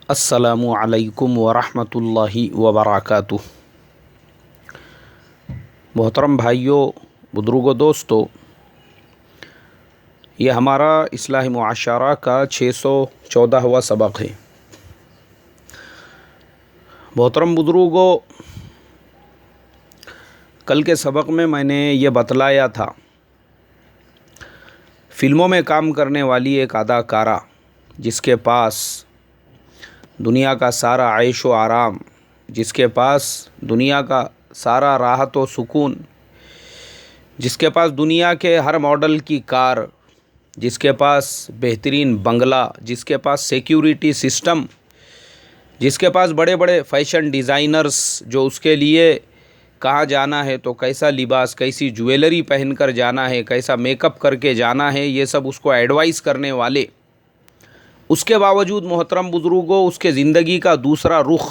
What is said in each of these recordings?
السلام علیکم ورحمۃ اللہ وبرکاتہ۔ محترم بھائیوں، بزرگوں، دوستو، یہ ہمارا اصلاح معاشرہ کا 614واں سبق ہے۔ محترم بزرگوں، کل کے سبق میں نے یہ بتلایا تھا، فلموں میں کام کرنے والی ایک اداکارہ جس کے پاس دنیا کا سارا عیش و آرام، جس کے پاس دنیا کا سارا راحت و سکون، جس کے پاس دنیا کے ہر ماڈل کی کار، جس کے پاس بہترین بنگلہ، جس کے پاس سیکیورٹی سسٹم، جس کے پاس بڑے بڑے فیشن ڈیزائنرز جو اس کے لیے کہاں جانا ہے تو کیسا لباس، کیسی جویلری پہن کر جانا ہے، کیسا میک اپ کر کے جانا ہے، یہ سب اس کو ایڈوائز کرنے والے، اس کے باوجود محترم بزرگوں اس کے زندگی کا دوسرا رخ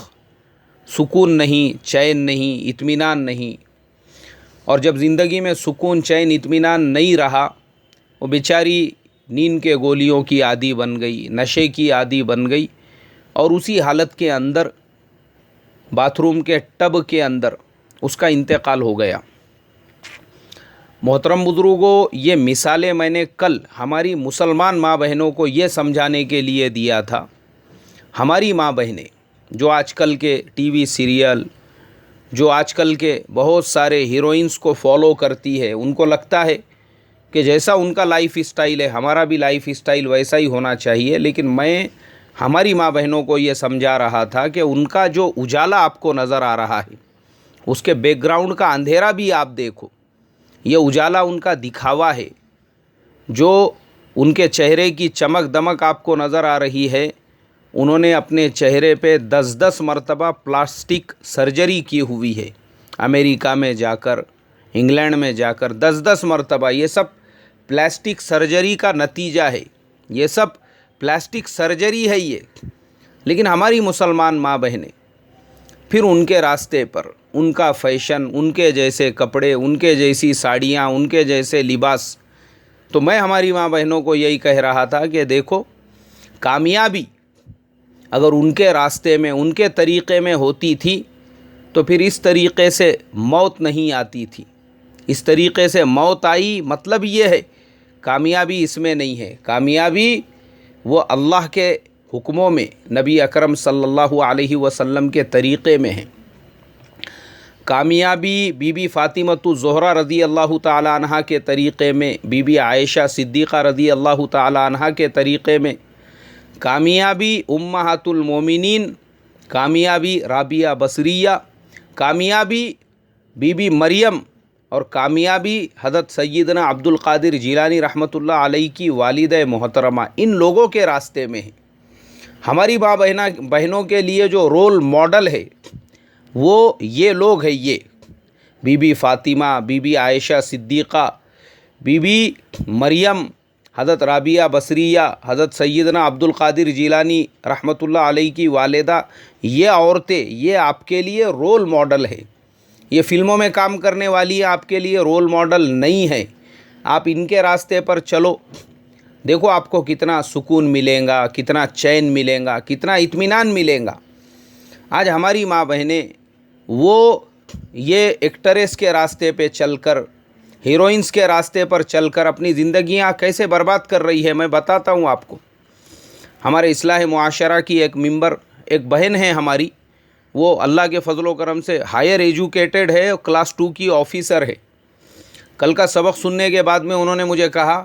سکون نہیں، چین نہیں، اطمینان نہیں۔ اور جب زندگی میں سکون، چین، اطمینان نہیں رہا، وہ بیچاری نیند کے گولیوں کی عادی بن گئی، نشے کی عادی بن گئی، اور اسی حالت کے اندر باتھ روم کے ٹب کے اندر اس کا انتقال ہو گیا۔ محترم بزرگوں، یہ مثالیں میں نے کل ہماری مسلمان ماں بہنوں کو یہ سمجھانے کے لیے دیا تھا۔ ہماری ماں بہنیں جو آج کل کے ٹی وی سیریل، جو آج کل کے بہت سارے ہیروئنس کو فالو کرتی ہے، ان کو لگتا ہے کہ جیسا ان کا لائف اسٹائل ہے ہمارا بھی لائف اسٹائل ویسا ہی ہونا چاہیے، لیکن میں ہماری ماں بہنوں کو یہ سمجھا رہا تھا کہ ان کا جو اجالا آپ کو نظر آ رہا ہے، اس کے بیک گراؤنڈ کا اندھیرا بھی آپ دیکھو، یہ اجالا ان کا دکھاوا ہے۔ جو ان کے چہرے کی چمک دمک آپ کو نظر آ رہی ہے، انہوں نے اپنے چہرے پہ 10 مرتبہ پلاسٹک سرجری کی ہوئی ہے، امریکہ میں جا کر، انگلینڈ میں جا کر 10 مرتبہ۔ یہ سب پلاسٹک سرجری کا نتیجہ ہے، یہ سب پلاسٹک سرجری ہے یہ۔ لیکن ہماری مسلمان ماں بہنیں پھر ان کے راستے پر، ان کا فیشن، ان کے جیسے کپڑے، ان کے جیسی ساڑیاں، ان کے جیسے لباس۔ تو میں ہماری ماں بہنوں کو یہی کہہ رہا تھا کہ دیکھو، کامیابی اگر ان کے راستے میں، ان کے طریقے میں ہوتی تھی تو پھر اس طریقے سے موت نہیں آتی تھی۔ اس طریقے سے موت آئی، مطلب یہ ہے کامیابی اس میں نہیں ہے۔ کامیابی وہ اللہ کے حکموں میں، نبی اکرم صلی اللہ علیہ وسلم کے طریقے میں ہے۔ کامیابی بی بی فاطمۃ الزہرا رضی اللہ تعالی عنہ کے طریقے میں، بی بی عائشہ صدیقہ رضی اللہ تعالی عنہ کے طریقے میں، کامیابی امہات المومنین، کامیابی رابعہ بصریہ، کامیابی بی بی مریم، اور کامیابی حضرت سیدنا عبد القادر جیلانی رحمۃ اللہ علیہ کی والدہ محترمہ، ان لوگوں کے راستے میں ہے۔ ہماری ماں بہنوں کے لیے جو رول ماڈل ہے وہ یہ لوگ ہیں، یہ بی بی فاطمہ، بی بی عائشہ صدیقہ، بی بی مریم، حضرت رابعہ بصریہ، حضرت سیدنا عبد القادر جیلانی رحمۃ اللہ علیہ کی والدہ، یہ عورتیں، یہ آپ کے لیے رول ماڈل ہے۔ یہ فلموں میں کام کرنے والی آپ کے لیے رول ماڈل نہیں ہے۔ آپ ان کے راستے پر چلو، دیکھو آپ کو کتنا سکون ملے گا، کتنا چین ملے گا، کتنا اطمینان ملے گا۔ آج ہماری ماں بہنیں وہ یہ ایکٹریس کے راستے پہ چل کر، ہیروئنس کے راستے پر چل کر اپنی زندگیاں کیسے برباد کر رہی ہے، میں بتاتا ہوں آپ کو۔ ہمارے اصلاح معاشرہ کی ایک ممبر، ایک بہن ہے ہماری، وہ اللہ کے فضل و کرم سے ہائر ایجوکیٹڈ ہے، کلاس 2 کی آفیسر ہے۔ کل کا سبق سننے کے بعد میں انہوں نے مجھے کہا،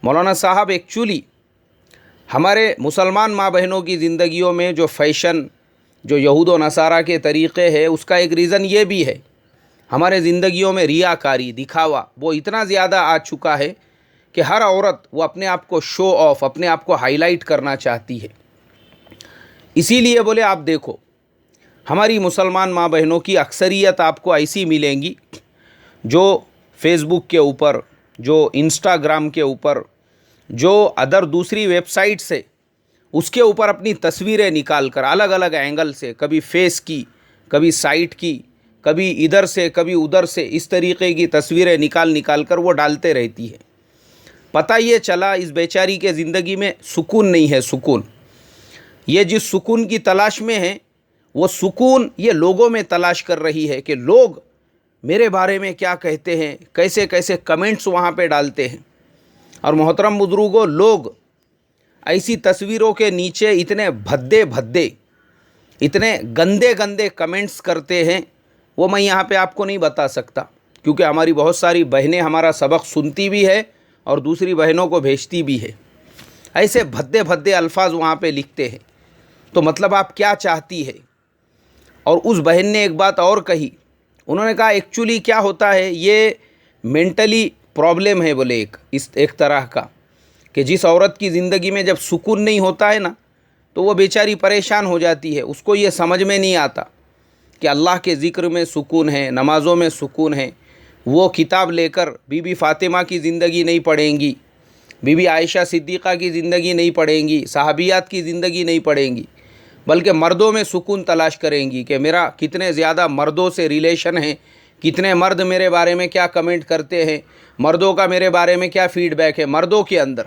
مولانا صاحب ایکچولی ہمارے مسلمان ماں بہنوں کی زندگیوں میں جو فیشن، جو یہود و نصارہ کے طریقے ہے، اس کا ایک ریزن یہ بھی ہے، ہمارے زندگیوں میں ریاکاری، دکھاوا وہ اتنا زیادہ آ چکا ہے کہ ہر عورت وہ اپنے آپ کو شو آف، اپنے آپ کو ہائی لائٹ کرنا چاہتی ہے۔ اسی لیے بولے آپ دیکھو، ہماری مسلمان ماں بہنوں کی اکثریت آپ کو ایسی ملیں گی جو فیس بک کے اوپر، جو انسٹاگرام کے اوپر، جو ادر دوسری ویب سائٹ سے، اس کے اوپر اپنی تصویریں نکال کر الگ الگ اینگل سے، کبھی فیس کی، کبھی سائٹ کی، کبھی ادھر سے، کبھی ادھر سے، اس طریقے کی تصویریں نکال کر وہ ڈالتے رہتی ہے۔ پتہ یہ چلا اس بیچاری کے زندگی میں سکون نہیں ہے، سکون۔ یہ جس سکون کی تلاش میں ہیں وہ سکون یہ لوگوں میں تلاش کر رہی ہے کہ لوگ میرے بارے میں کیا کہتے ہیں، کیسے کیسے کمنٹس وہاں پہ ڈالتے ہیں۔ اور محترم بزرگوں، لوگ ایسی تصویروں کے نیچے اتنے بھدے بھدے، اتنے گندے گندے کمنٹس کرتے ہیں، وہ میں یہاں پہ آپ کو نہیں بتا سکتا، کیونکہ ہماری بہت ساری بہنیں ہمارا سبق سنتی بھی ہے اور دوسری بہنوں کو بھیجتی بھی ہے۔ ایسے بھدے بھدے الفاظ وہاں پہ لکھتے ہیں، تو مطلب آپ کیا چاہتی ہے؟ اور اس بہن نے ایک بات اور کہی، انہوں نے کہا ایکچولی کیا ہوتا ہے، یہ مینٹلی پرابلم ہے بولے ایک طرح کا، کہ جس عورت کی زندگی میں جب سکون نہیں ہوتا ہے نا تو وہ بیچاری پریشان ہو جاتی ہے، اس کو یہ سمجھ میں نہیں آتا کہ اللہ کے ذکر میں سکون ہے، نمازوں میں سکون ہے۔ وہ کتاب لے کر بی بی فاطمہ کی زندگی نہیں پڑھیں گی، بی بی عائشہ صدیقہ کی زندگی نہیں پڑھیں گی، صحابیات کی زندگی نہیں پڑھیں گی، بلکہ مردوں میں سکون تلاش کریں گی کہ میرا کتنے زیادہ مردوں سے ریلیشن ہیں، کتنے مرد میرے بارے میں کیا کمنٹ کرتے ہیں، مردوں کا میرے بارے میں کیا فیڈ بیک ہے مردوں کے اندر۔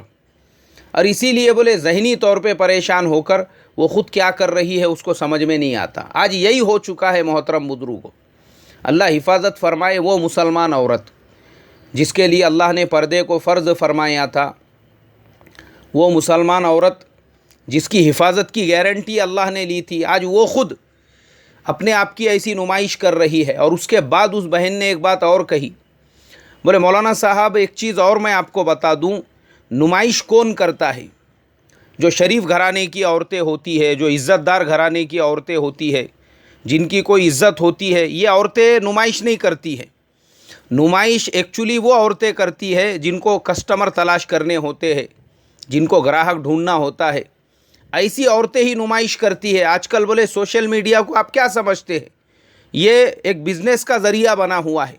اور اسی لیے بولے ذہنی طور پہ پریشان ہو کر وہ خود کیا کر رہی ہے اس کو سمجھ میں نہیں آتا۔ آج یہی ہو چکا ہے محترم بزرگوں۔ اللہ حفاظت فرمائے وہ مسلمان عورت جس کے لیے اللہ نے پردے کو فرض فرمایا تھا، وہ مسلمان عورت جس کی حفاظت کی گارنٹی اللہ نے لی تھی، آج وہ خود اپنے آپ کی ایسی نمائش کر رہی ہے۔ اور اس کے بعد اس بہن نے ایک بات اور کہی، بولے مولانا صاحب ایک چیز اور میں آپ کو بتا دوں، نمائش کون کرتا ہے؟ جو شریف گھرانے کی عورتیں ہوتی ہے، جو عزت دار گھرانے کی عورتیں ہوتی ہے، جن کی کوئی عزت ہوتی ہے، یہ عورتیں نمائش نہیں کرتی ہے۔ نمائش ایکچولی وہ عورتیں کرتی ہے جن کو کسٹمر تلاش کرنے ہوتے ہیں، جن کو گراہک ڈھونڈنا ہوتا ہے، ایسی عورتیں ہی نمائش کرتی ہے۔ آج کل بولے سوشل میڈیا کو آپ کیا سمجھتے ہیں؟ یہ ایک بزنس کا ذریعہ بنا ہوا ہے،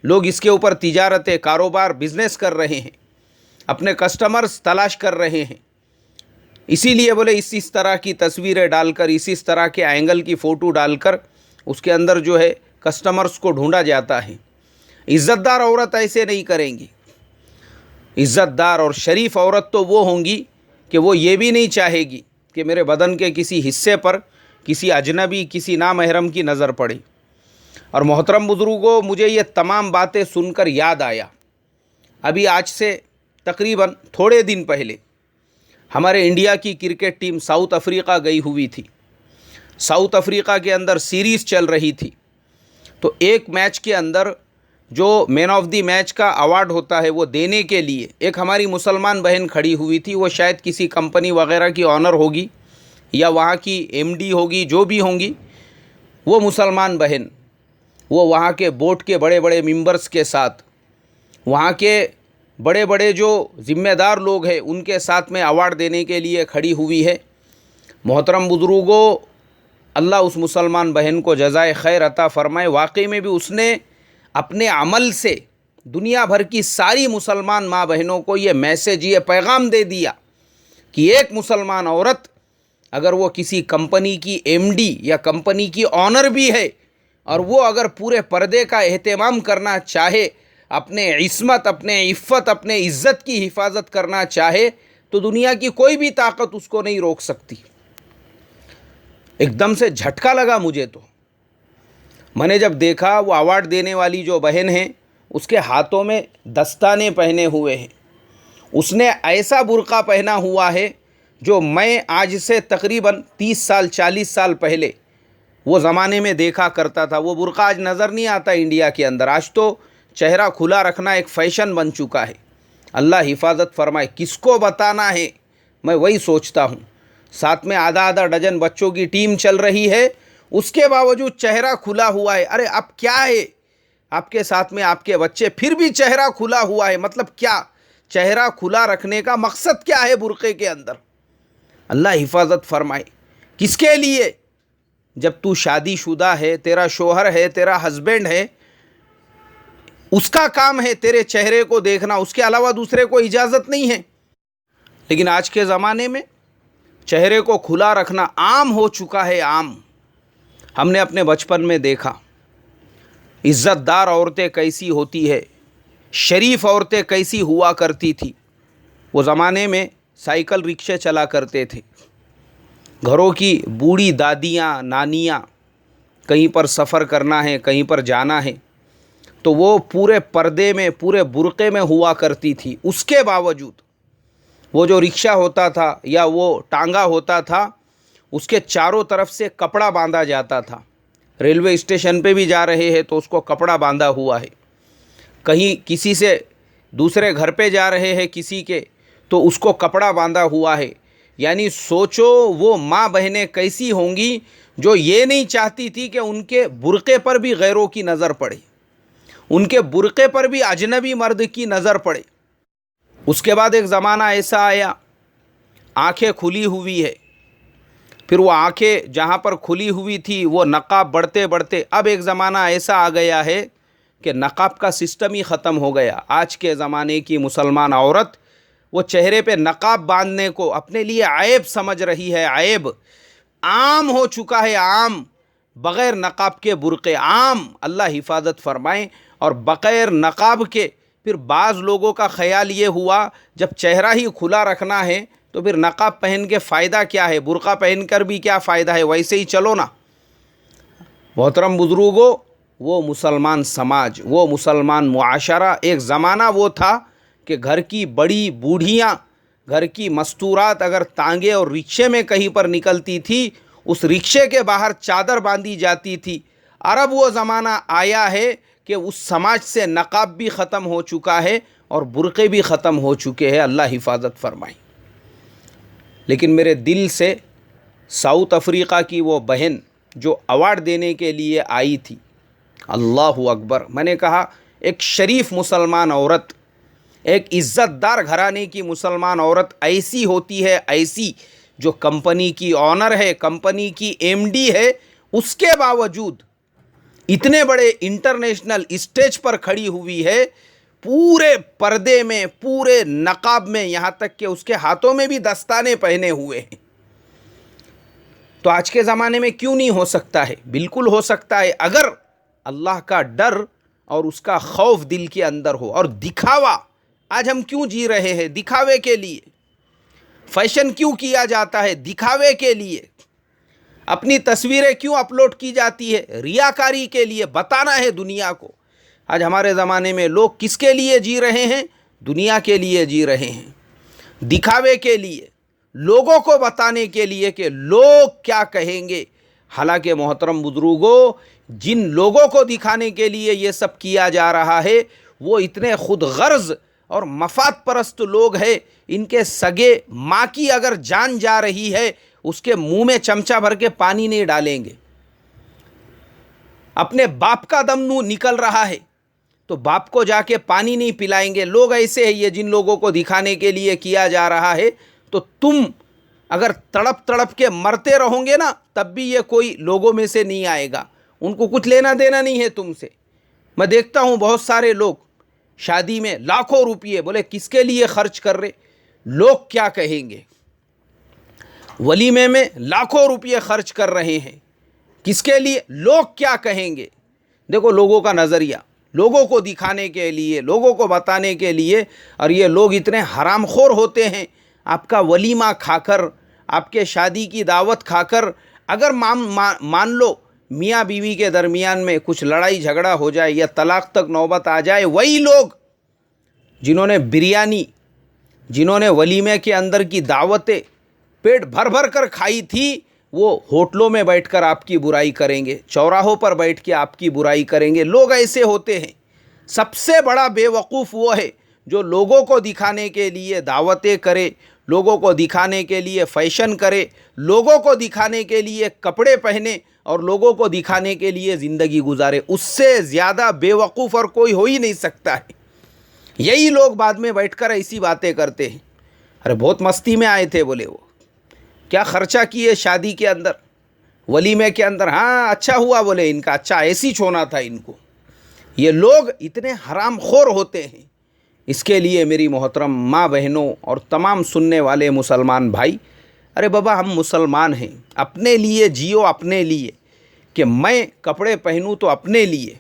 لوگ اس کے اوپر تجارت کاروبار بزنس کر رہے ہیں، اپنے کسٹمرز تلاش کر رہے ہیں۔ اسی لیے بولے اس طرح کی تصویریں ڈال کر، اس طرح کے اینگل کی فوٹو ڈال کر اس کے اندر جو ہے کسٹمرز کو ڈھونڈا جاتا ہے۔ عزت دار عورت ایسے نہیں کریں گی۔ عزت دار اور شریف عورت تو وہ ہوں گی کہ وہ یہ بھی نہیں چاہے گی کہ میرے بدن کے کسی حصے پر کسی اجنبی، کسی نامحرم کی نظر پڑے۔ اور محترم بزرگوں، مجھے یہ تمام باتیں سن کر یاد آیا، ابھی آج سے تقریباً تھوڑے دن پہلے ہمارے انڈیا کی کرکٹ ٹیم ساؤتھ افریقہ گئی ہوئی تھی۔ ساؤتھ افریقہ کے اندر سیریز چل رہی تھی، تو ایک میچ کے اندر جو مین آف دی میچ کا ایوارڈ ہوتا ہے وہ دینے کے لیے ایک ہماری مسلمان بہن کھڑی ہوئی تھی۔ وہ شاید کسی کمپنی وغیرہ کی آنر ہوگی یا وہاں کی ایم ڈی ہوگی، جو بھی ہوں گی، وہ مسلمان بہن وہ وہاں کے بورڈ کے بڑے بڑے ممبرز کے ساتھ، وہاں کے بڑے بڑے جو ذمہ دار لوگ ہیں ان کے ساتھ میں ایوارڈ دینے کے لیے کھڑی ہوئی ہے۔ محترم بزرگوں، اللہ اس مسلمان بہن کو جزائے خیر عطا فرمائے۔ واقعی میں بھی اس نے اپنے عمل سے دنیا بھر کی ساری مسلمان ماں بہنوں کو یہ میسیج، یہ پیغام دے دیا کہ ایک مسلمان عورت اگر وہ کسی کمپنی کی ایم ڈی یا کمپنی کی آنر بھی ہے اور وہ اگر پورے پردے کا اہتمام کرنا چاہے، اپنے عصمت، اپنے عفت، اپنے عزت کی حفاظت کرنا چاہے، تو دنیا کی کوئی بھی طاقت اس کو نہیں روک سکتی۔ ایک دم سے جھٹکا لگا مجھے، تو میں نے جب دیکھا وہ ایوارڈ دینے والی جو بہن ہے اس کے ہاتھوں میں دستانے پہنے ہوئے ہیں، اس نے ایسا برقع پہنا ہوا ہے جو میں آج سے تقریباً 30 سال 40 سال پہلے وہ زمانے میں دیکھا کرتا تھا۔ وہ برقع آج نظر نہیں آتا انڈیا کے اندر، آج تو چہرہ کھلا رکھنا ایک فیشن بن چکا ہے۔ اللہ حفاظت فرمائے، کس کو بتانا ہے، میں وہی سوچتا ہوں۔ ساتھ میں آدھا ڈجن بچوں کی ٹیم چل رہی ہے، اس کے باوجود چہرہ کھلا ہوا ہے۔ ارے اب کیا ہے، آپ کے ساتھ میں آپ کے بچے، پھر بھی چہرہ کھلا ہوا ہے، مطلب کیا؟ چہرہ کھلا رکھنے کا مقصد کیا ہے برقعے کے اندر؟ اللہ حفاظت فرمائے، کس کے لیے؟ جب تو شادی شدہ ہے، تیرا شوہر ہے، تیرا ہسبینڈ ہے، اس کا کام ہے تیرے چہرے کو دیکھنا، اس کے علاوہ دوسرے کو اجازت نہیں ہے۔ لیکن آج کے زمانے میں چہرے کو کھلا رکھنا عام ہو چکا ہے، عام۔ ہم نے اپنے بچپن میں دیکھا عزت دار عورتیں کیسی ہوتی ہے، شریف عورتیں کیسی ہوا کرتی تھی۔ وہ زمانے میں سائیکل رکشے چلا کرتے تھے، گھروں کی بوڑھی دادیاں نانیاں کہیں پر سفر کرنا ہے، کہیں پر جانا ہے، تو وہ پورے پردے میں، پورے برقعے میں ہوا کرتی تھی. اس کے باوجود وہ جو رکشہ ہوتا تھا یا وہ ٹانگا ہوتا تھا، اس کے چاروں طرف سے کپڑا باندھا جاتا تھا. ریلوے اسٹیشن پہ بھی جا رہے ہیں تو اس کو کپڑا باندھا ہوا ہے. کہیں کسی سے دوسرے گھر پہ جا رہے ہیں کسی کے، تو اس کو کپڑا باندھا ہوا ہے. یعنی سوچو وہ ماں بہنیں کیسی ہوں گی جو یہ نہیں چاہتی تھی کہ ان کے برقعے پر بھی غیروں کی نظر پڑے، ان کے برقعے پر بھی اجنبی مرد کی نظر پڑے. اس کے بعد ایک زمانہ ایسا آیا، آنکھیں کھلی ہوئی ہے، پھر وہ آنکھیں جہاں پر کھلی ہوئی تھی وہ نقاب بڑھتے بڑھتے اب ایک زمانہ ایسا آ گیا ہے کہ نقاب کا سسٹم ہی ختم ہو گیا. آج کے زمانے کی مسلمان عورت وہ چہرے پہ نقاب باندھنے کو اپنے لیے عیب سمجھ رہی ہے. عیب عام ہو چکا ہے، عام. بغیر نقاب کے برقعے عام، اللہ حفاظت فرمائیں. اور بغیر نقاب کے پھر بعض لوگوں کا خیال یہ ہوا جب چہرہ ہی کھلا رکھنا ہے تو پھر نقاب پہن کے فائدہ کیا ہے، برقع پہن کر بھی کیا فائدہ ہے، ویسے ہی چلو نا. محترم بزرگوں، وہ مسلمان سماج، وہ مسلمان معاشرہ، ایک زمانہ وہ تھا کہ گھر کی بڑی بوڑھیاں، گھر کی مستورات اگر تانگے اور رکشے میں کہیں پر نکلتی تھی، اس رکشے کے باہر چادر باندھی جاتی تھی. اب وہ زمانہ آیا ہے کہ اس سماج سے نقاب بھی ختم ہو چکا ہے اور برقعے بھی ختم ہو چکے ہیں. اللہ حفاظت فرمائے. لیکن میرے دل سے ساؤتھ افریقہ کی وہ بہن جو ایوارڈ دینے کے لیے آئی تھی، اللہ اکبر، میں نے کہا ایک شریف مسلمان عورت، ایک عزت دار گھرانے کی مسلمان عورت ایسی ہوتی ہے، ایسی جو کمپنی کی آنر ہے، کمپنی کی MD ہے، اس کے باوجود اتنے بڑے انٹرنیشنل اسٹیج پر کھڑی ہوئی ہے، پورے پردے میں، پورے نقاب میں، یہاں تک کہ اس کے ہاتھوں میں بھی دستانے پہنے ہوئے ہیں. تو آج کے زمانے میں کیوں نہیں ہو سکتا ہے؟ بالکل ہو سکتا ہے، اگر اللہ کا ڈر اور اس کا خوف دل کے اندر ہو. اور دکھاوا، آج ہم کیوں جی رہے ہیں؟ دکھاوے کے لیے. فیشن کیوں کیا جاتا ہے؟ دکھاوے کے لیے. اپنی تصویریں کیوں اپلوڈ کی جاتی ہے؟ ریاکاری کے لیے، بتانا ہے دنیا کو. آج ہمارے زمانے میں لوگ کس کے لیے جی رہے ہیں؟ دنیا کے لیے جی رہے ہیں، دکھاوے کے لیے، لوگوں کو بتانے کے لیے کہ لوگ کیا کہیں گے. حالانکہ محترم بزرگوں، جن لوگوں کو دکھانے کے لیے یہ سب کیا جا رہا ہے وہ اتنے خود غرض اور مفاد پرست لوگ ہیں. ان کے سگے ماں کی اگر جان جا رہی ہے، اس کے منہ میں چمچہ بھر کے پانی نہیں ڈالیں گے. اپنے باپ کا دم نکل رہا ہے تو باپ کو جا کے پانی نہیں پلائیں گے. لوگ ایسے ہیں، یہ جن لوگوں کو دکھانے کے لیے کیا جا رہا ہے. تو تم اگر تڑپ تڑپ کے مرتے رہو گے نا، تب بھی یہ کوئی لوگوں میں سے نہیں آئے گا. ان کو کچھ لینا دینا نہیں ہے تم سے. میں دیکھتا ہوں بہت سارے لوگ شادی میں لاکھوں روپیے، بولے کس کے لیے خرچ کر رہے؟ لوگ کیا کہیں گے. ولیمے میں لاکھوں روپیے خرچ کر رہے ہیں، کس کے لیے؟ لوگ کیا کہیں گے. دیکھو لوگوں کا نظریہ، لوگوں کو دکھانے کے لیے، لوگوں کو بتانے کے لیے. اور یہ لوگ اتنے حرام خور ہوتے ہیں، آپ کا ولیمہ کھا کر، آپ کے شادی کی دعوت کھا کر، اگر مان لو میاں بیوی کے درمیان میں کچھ لڑائی جھگڑا ہو جائے یا طلاق تک نوبت آ جائے، وہی لوگ جنہوں نے بریانی، جنہوں نے ولیمے کے اندر کی دعوتیں پیٹ بھر بھر کر کھائی تھی، وہ ہوٹلوں میں بیٹھ کر آپ کی برائی کریں گے، چوراہوں پر بیٹھ کے آپ کی برائی کریں گے. لوگ ایسے ہوتے ہیں. سب سے بڑا بے وقوف وہ ہے جو لوگوں کو دکھانے کے لیے دعوتیں کرے، لوگوں کو دکھانے کے لیے فیشن کرے، لوگوں کو دکھانے کے لیے کپڑے پہنے اور لوگوں کو دکھانے کے لیے زندگی گزارے. اس سے زیادہ بے وقوف اور کوئی ہو ہی نہیں سکتا ہے. یہی لوگ بعد میں بیٹھ کر ایسی باتیں کرتے ہیں. ارے بہت مستی میں آئے تھے، بولے وہ کیا خرچہ کیے شادی کے اندر، ولیمے کے اندر. ہاں اچھا ہوا، بولے ان کا اچھا ایسی چھونا تھا ان کو. یہ لوگ اتنے حرام خور ہوتے ہیں. اس کے لیے میری محترم ماں بہنوں اور تمام سننے والے مسلمان بھائی، ارے بابا ہم مسلمان ہیں، اپنے لیے جیو، اپنے لیے. کہ میں کپڑے پہنوں تو اپنے لیے.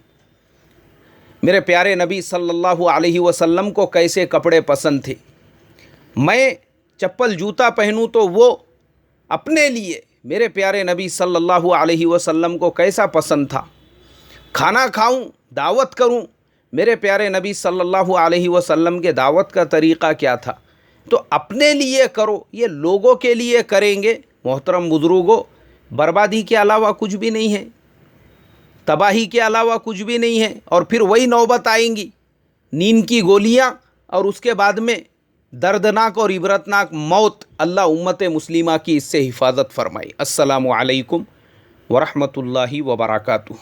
میرے پیارے نبی صلی اللہ علیہ وسلم کو کیسے کپڑے پسند تھے. میں چپل جوتا پہنوں تو وہ اپنے لیے میرے پیارے نبی صلی اللہ علیہ وسلم کو کیسا پسند تھا. کھانا کھاؤں، دعوت کروں، میرے پیارے نبی صلی اللہ علیہ وسلم کے دعوت کا طریقہ کیا تھا. تو اپنے لیے کرو، یہ لوگوں کے لیے کریں گے محترم بزرگوں، بربادی کے علاوہ کچھ بھی نہیں ہے، تباہی کے علاوہ کچھ بھی نہیں ہے. اور پھر وہی نوبت آئیں گی، نیند کی گولیاں، اور اس کے بعد میں دردناک اور عبرتناک موت. اللہ امت مسلمہ کی اس سے حفاظت فرمائے. السلام علیکم ورحمۃ اللہ وبرکاتہ.